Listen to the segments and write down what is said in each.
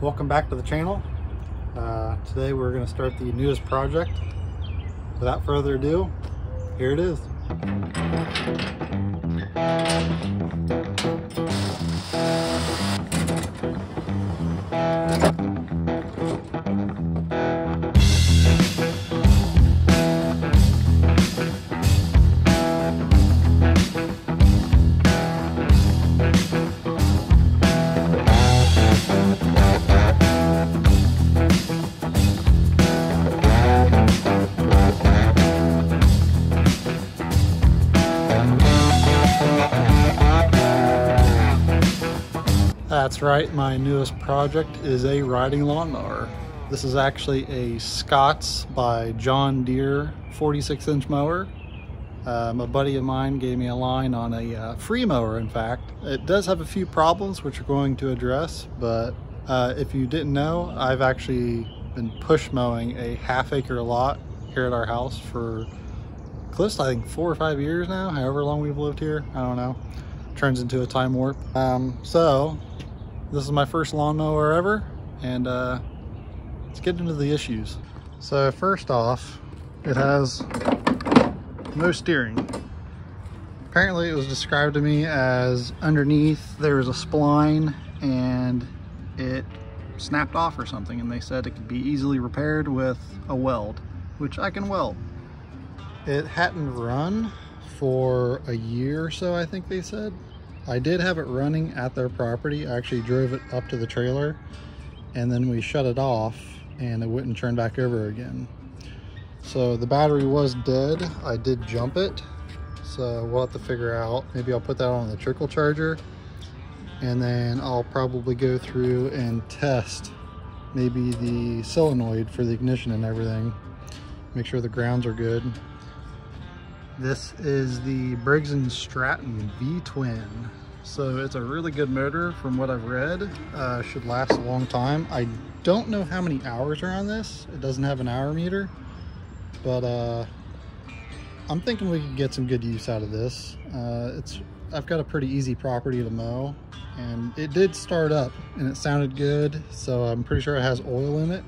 Welcome back to the channel. Today we're going to start the newest project. Without further ado, here it is. That's right, my newest project is a riding lawnmower. This is actually a Scotts by John Deere 46-inch mower. A buddy of mine gave me a line on a free mower, in fact. It does have a few problems which we're going to address, but if you didn't know, I've actually been push mowing a half-acre lot here at our house for close to, I think, 4 or 5 years now, however long we've lived here. I don't know. Turns into a time warp. So this is my first lawnmower ever, and let's get into the issues. So first off, it has no steering. Apparently it was described to me as underneath there was a spline and it snapped off or something, and they said it could be easily repaired with a weld, which I can weld. It hadn't run for a year or so, I think they said. I did have it running at their property. I actually drove it up to the trailer and then we shut it off and it wouldn't turn back over again. So the battery was dead. I did jump it. So we'll have to figure out, maybe I'll put that on the trickle charger and then I'll probably go through and test maybe the solenoid for the ignition and everything. Make sure the grounds are good. This is the Briggs & Stratton V-Twin. So it's a really good motor from what I've read. Should last a long time. I don't know how many hours are on this. It doesn't have an hour meter, but I'm thinking we could get some good use out of this. I've got a pretty easy property to mow, and it did start up and it sounded good. So I'm pretty sure it has oil in it,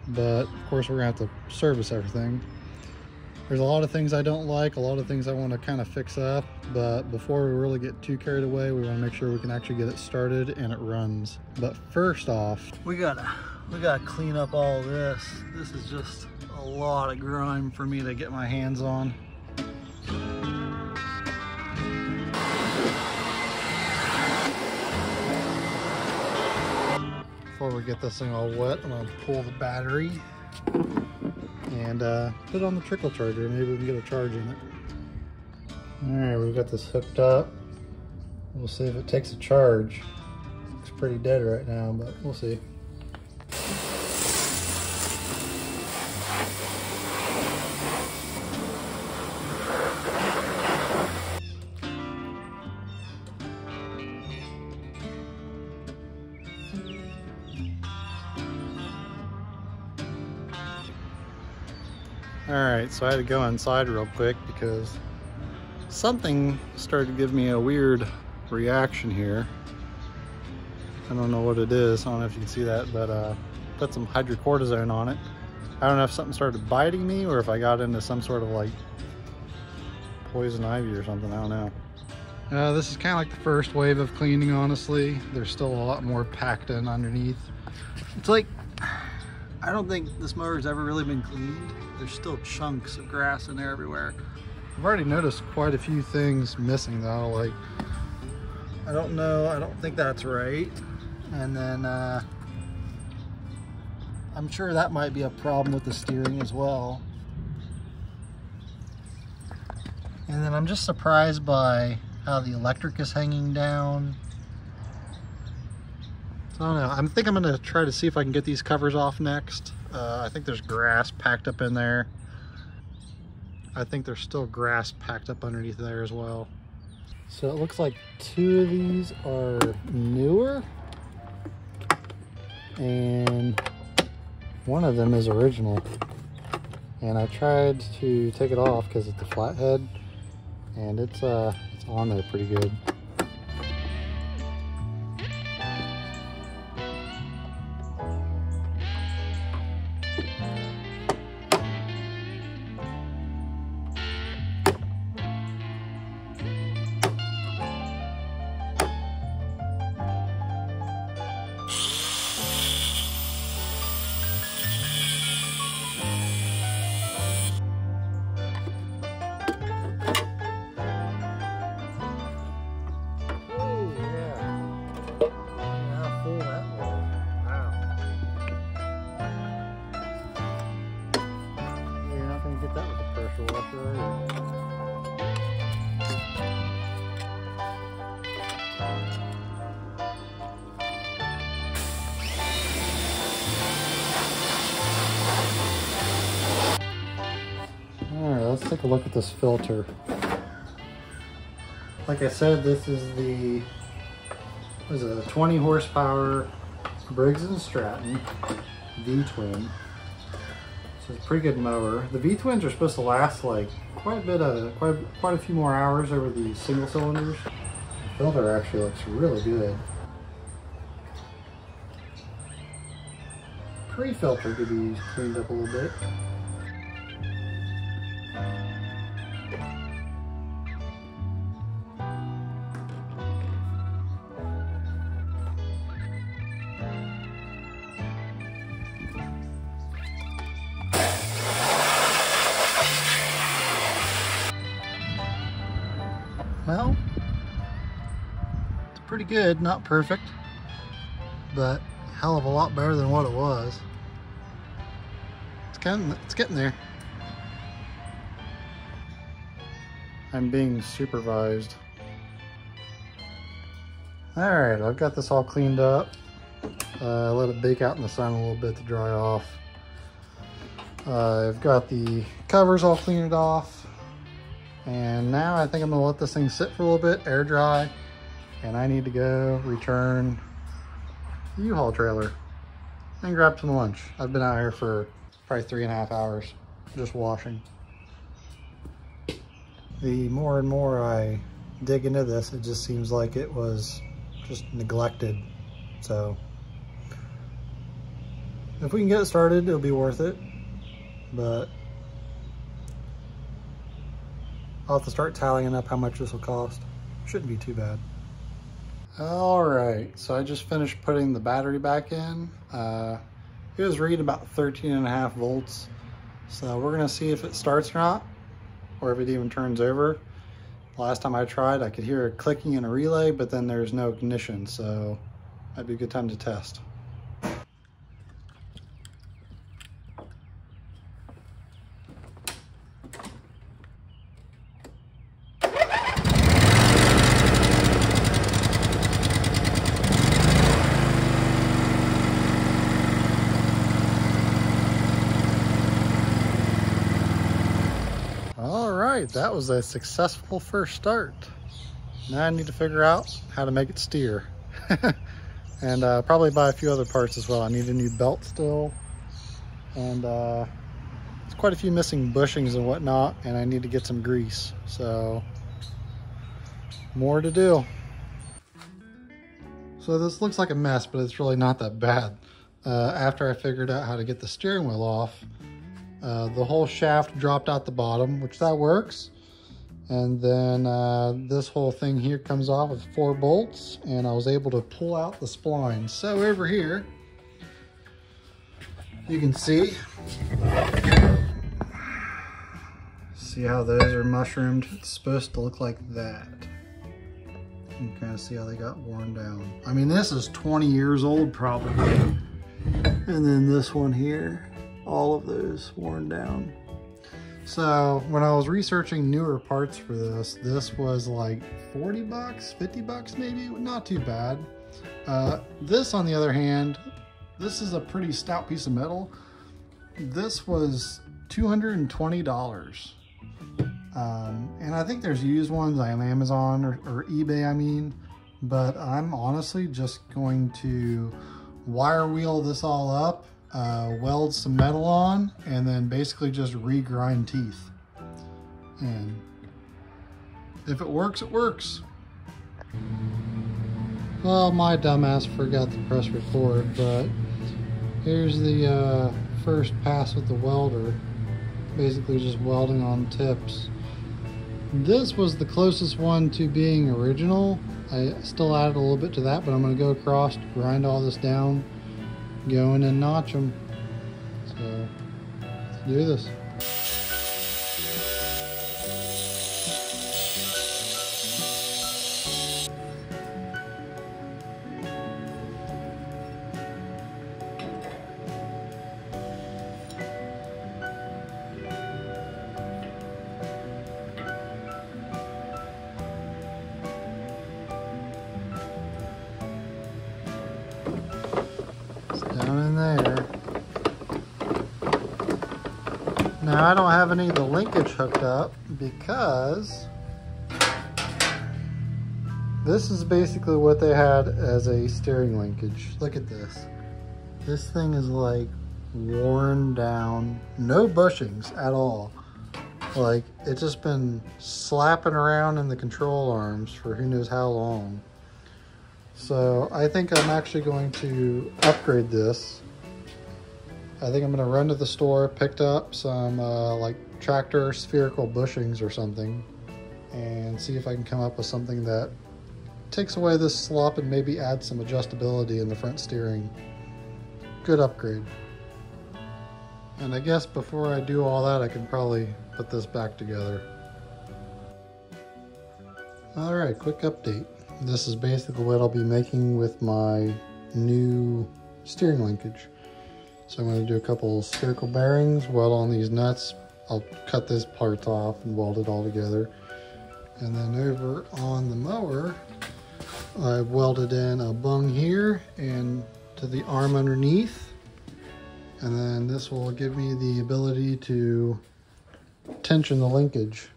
but of course we're gonna have to service everything. There's a lot of things I don't like, a lot of things I want to kind of fix up, but before we really get too carried away, we want to make sure we can actually get it started and it runs. But first off, we gotta clean up all this. This is just a lot of grime for me to get my hands on. Before we get this thing all wet, I'm gonna pull the battery and put it on the trickle charger. Maybe we can get a charge in it. All right, we've got this hooked up. We'll see if it takes a charge. It's pretty dead right now, but we'll see. Alright, so I had to go inside real quick because something started to give me a weird reaction here. I don't know what it is. I don't know if you can see that, but put some hydrocortisone on it. I don't know if something started biting me or if I got into some sort of like poison ivy or something. I don't know. This is kind of like the first wave of cleaning, honestly. There's still a lot more packed in underneath. It's like, I don't think this mower's ever really been cleaned. There's still chunks of grass in there everywhere. I've already noticed quite a few things missing though. Like, I don't know, I don't think that's right. And then I'm sure that might be a problem with the steering as well. And then I'm just surprised by how the electric is hanging down. I don't know. I think I'm gonna try to see if I can get these covers off next. I think there's grass packed up in there. I think there's still grass packed up underneath there as well. So it looks like 2 of these are newer and 1 of them is original. And I tried to take it off because it's a flathead and it's on there pretty good. pressure washer right here. Alright, let's take a look at this filter. Like I said, this is the, what is it, a 20 horsepower Briggs & Stratton V-twin. So it's a pretty good mower. The V-twins are supposed to last like quite a few more hours over the single cylinders. The filter actually looks really good. Pre-filter could be cleaned up a little bit. Well, it's pretty good, not perfect, but a hell of a lot better than what it was. It's getting there. I'm being supervised. Alright, I've got this all cleaned up. Let it bake out in the sun a little bit to dry off. I've got the covers all cleaned off. And now I think I'm gonna let this thing sit for a little bit, air dry, and I need to go return the U-Haul trailer and grab some lunch. I've been out here for probably 3.5 hours just washing. The more and more I dig into this, it just seems like it was just neglected. So if we can get it started, it'll be worth it, but I'll have to start tallying up how much this will cost. Shouldn't be too bad. All right, so I just finished putting the battery back in. It was reading about 13.5 volts. So we're gonna see if it starts or not, or if it even turns over. Last time I tried, I could hear it clicking in a relay, but then there's no ignition, so that'd be a good time to test. That was a successful first start. Now I need to figure out how to make it steer. And probably buy a few other parts as well. I need a new belt still. And there's quite a few missing bushings and whatnot, and I need to get some grease. So more to do. So this looks like a mess, but it's really not that bad. After I figured out how to get the steering wheel off, the whole shaft dropped out the bottom, which that works. And then this whole thing here comes off with 4 bolts, and I was able to pull out the splines. So over here, you can see how those are mushroomed. It's supposed to look like that. You can kind of see how they got worn down. I mean, this is 20 years old probably. And then this one here, all of those worn down. So when I was researching newer parts for this, this was like 40 bucks, 50 bucks maybe, not too bad. This on the other hand, this is a pretty stout piece of metal. This was $220. And I think there's used ones on Amazon or eBay, I mean, but I'm honestly just going to wire wheel this all up, weld some metal on, and then basically just regrind teeth. And if it works, it works. Well, my dumbass forgot to press record, but here's the first pass with the welder. Basically just welding on tips. This was the closest one to being original. I still added a little bit to that, but I'm going to go across, grind all this down, go in and notch them. So let's do this. Now I don't have any of the linkage hooked up because this is basically what they had as a steering linkage. Look at this. This thing is like worn down, no bushings at all. Like it's just been slapping around in the control arms for who knows how long. So I think I'm actually going to upgrade this. I think I'm going to run to the store, picked up some like tractor spherical bushings or something, and see if I can come up with something that takes away this slop and maybe adds some adjustability in the front steering. Good upgrade. And I guess before I do all that, I can probably put this back together. All right, quick update. This is basically what I'll be making with my new steering linkage. So I'm going to do a couple spherical bearings, weld on these nuts. I'll cut these parts off and weld it all together. And then over on the mower, I welded in a bung here and to the arm underneath. And then this will give me the ability to tension the linkage.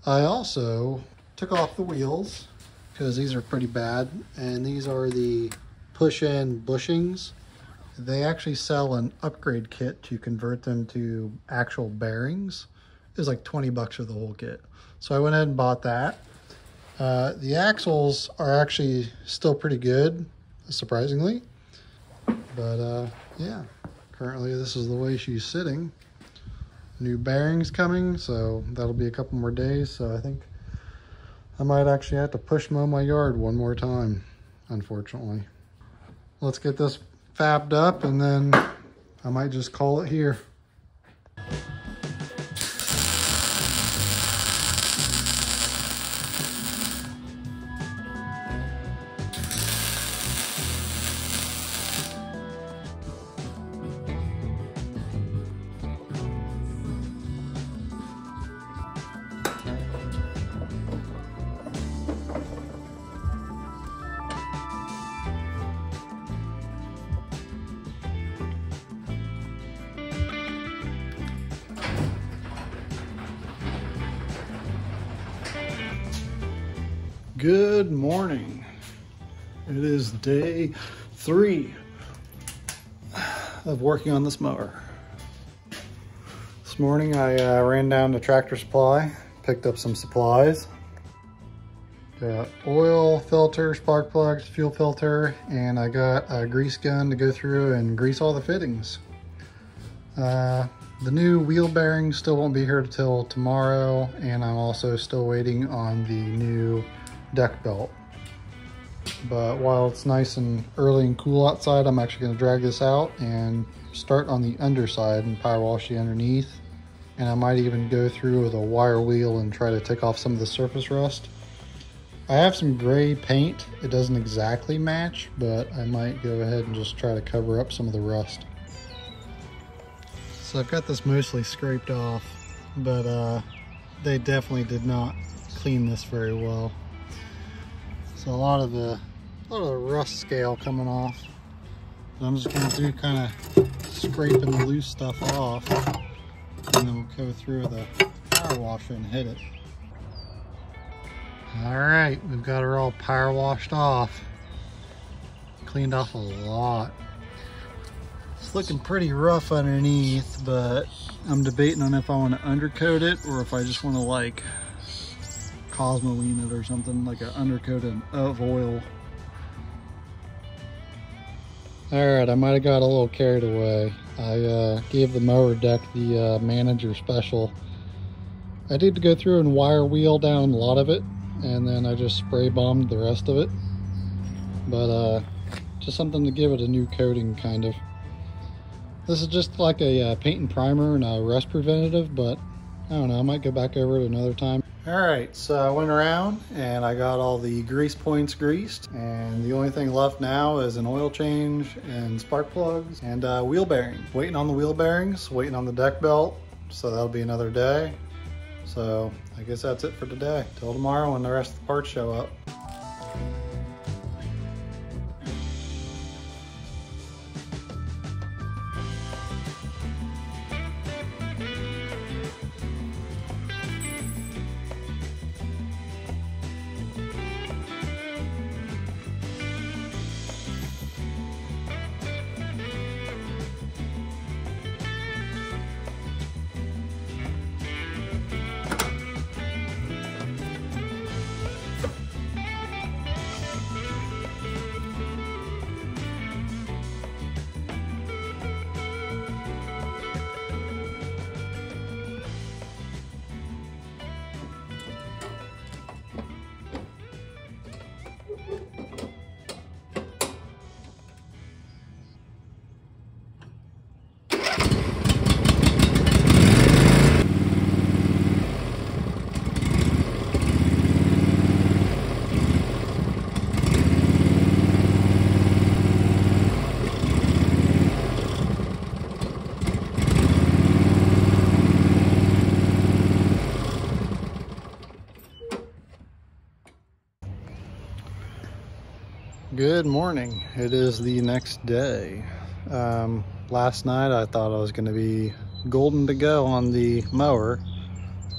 I also took off the wheels because these are pretty bad, and these are the push-in bushings. They actually sell an upgrade kit to convert them to actual bearings. It was like 20 bucks for the whole kit. So I went ahead and bought that. The axles are actually still pretty good, surprisingly. But yeah, currently this is the way she's sitting. New bearings coming, so that'll be a couple more days. So I think I might actually have to push mow my yard one more time, unfortunately. Let's get this fabbed up and then I might just call it here. Good morning. It is day 3 of working on this mower. This morning I ran down to Tractor Supply, picked up some supplies. Got oil filter, spark plugs, fuel filter, and I got a grease gun to go through and grease all the fittings. The new wheel bearings still won't be here until tomorrow, and I'm also still waiting on the new deck belt. But while it's nice and early and cool outside, I'm actually going to drag this out and start on the underside and power wash the underneath. And I might even go through with a wire wheel and try to take off some of the surface rust. I have some gray paint. It doesn't exactly match, but I might go ahead and just try to cover up some of the rust. So I've got this mostly scraped off, but they definitely did not clean this very well. So a lot of the rust scale coming off. But I'm just going to do kind of scraping the loose stuff off, and then we'll go through with a power washer and hit it. All right, we've got her all power washed off. Cleaned off a lot. It's looking pretty rough underneath, but I'm debating on if I want to undercoat it or if I just want to like Cosmoline it or something, like an undercoat of oil. Alright, I might have got a little carried away. I gave the mower deck the manager special. I did go through and wire wheel down a lot of it, and then I just spray bombed the rest of it. But just something to give it a new coating, kind of. This is just like a paint and primer and a rust preventative, but I don't know, I might go back over it another time. All right, so I went around and I got all the grease points greased, and the only thing left now is an oil change and spark plugs and wheel bearing. Waiting on the wheel bearings, waiting on the deck belt, so that'll be another day. So I guess that's it for today. Till tomorrow when the rest of the parts show up. Good morning. It is the next day. Last night I thought I was going to be golden to go on the mower,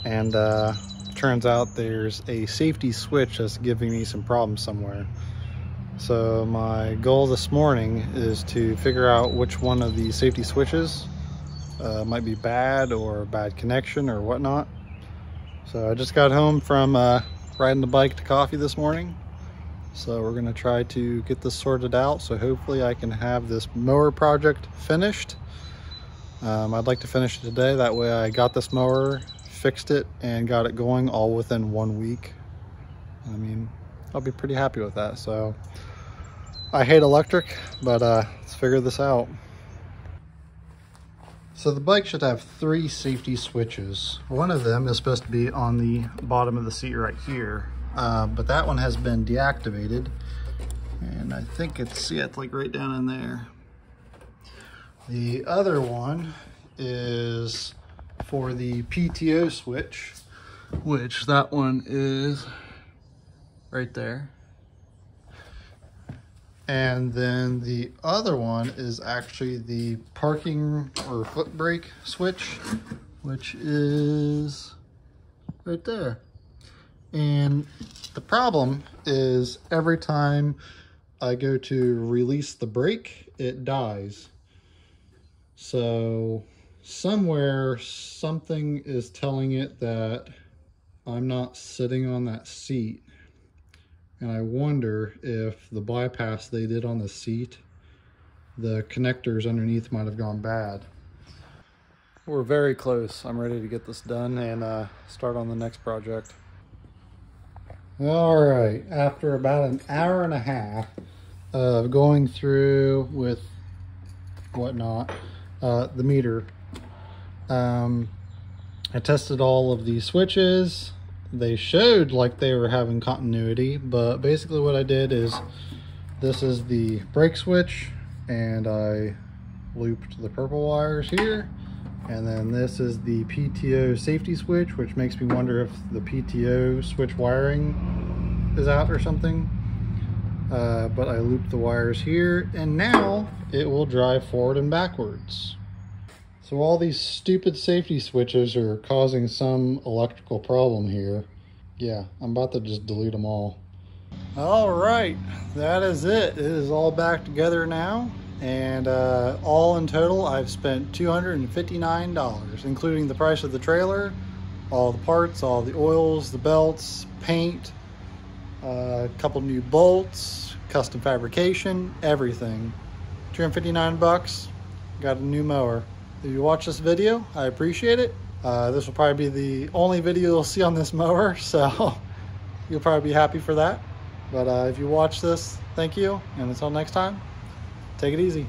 and turns out there's a safety switch that's giving me some problems somewhere. So my goal this morning is to figure out which one of these safety switches might be bad, or bad connection or whatnot. So I just got home from riding the bike to coffee this morning. So we're gonna try to get this sorted out, so hopefully I can have this mower project finished. I'd like to finish it today, that way I got this mower, fixed it, and got it going all within 1 week. I mean, I'll be pretty happy with that. So I hate electric, but let's figure this out. So the bike should have 3 safety switches. One of them is supposed to be on the bottom of the seat right here. But that one has been deactivated, and I think it's like right down in there. The other one is for the PTO switch, which that one is right there. And then the other one is actually the parking or foot brake switch, which is right there. And the problem is every time I go to release the brake, it dies. So somewhere something is telling it that I'm not sitting on that seat. And I wonder if the bypass they did on the seat, the connectors underneath might have gone bad. We're very close. I'm ready to get this done and start on the next project. All right, after about an hour and a half of going through with whatnot, the meter, I tested all of the switches. They showed like they were having continuity, but basically what I did is, this is the brake switch, and I looped the purple wires here. And then this is the PTO safety switch, which makes me wonder if the PTO switch wiring is out or something. But I looped the wires here, and now it will drive forward and backwards. So all these stupid safety switches are causing some electrical problem here. Yeah, I'm about to just delete them all. All right, that is it. It is all back together now. And all in total, I've spent $259, including the price of the trailer, all the parts, all the oils, the belts, paint, a couple new bolts, custom fabrication, everything. 259 bucks, got a new mower. If you watch this video, I appreciate it. This will probably be the only video you'll see on this mower, so you'll probably be happy for that. But if you watch this, thank you, and until next time, take it easy.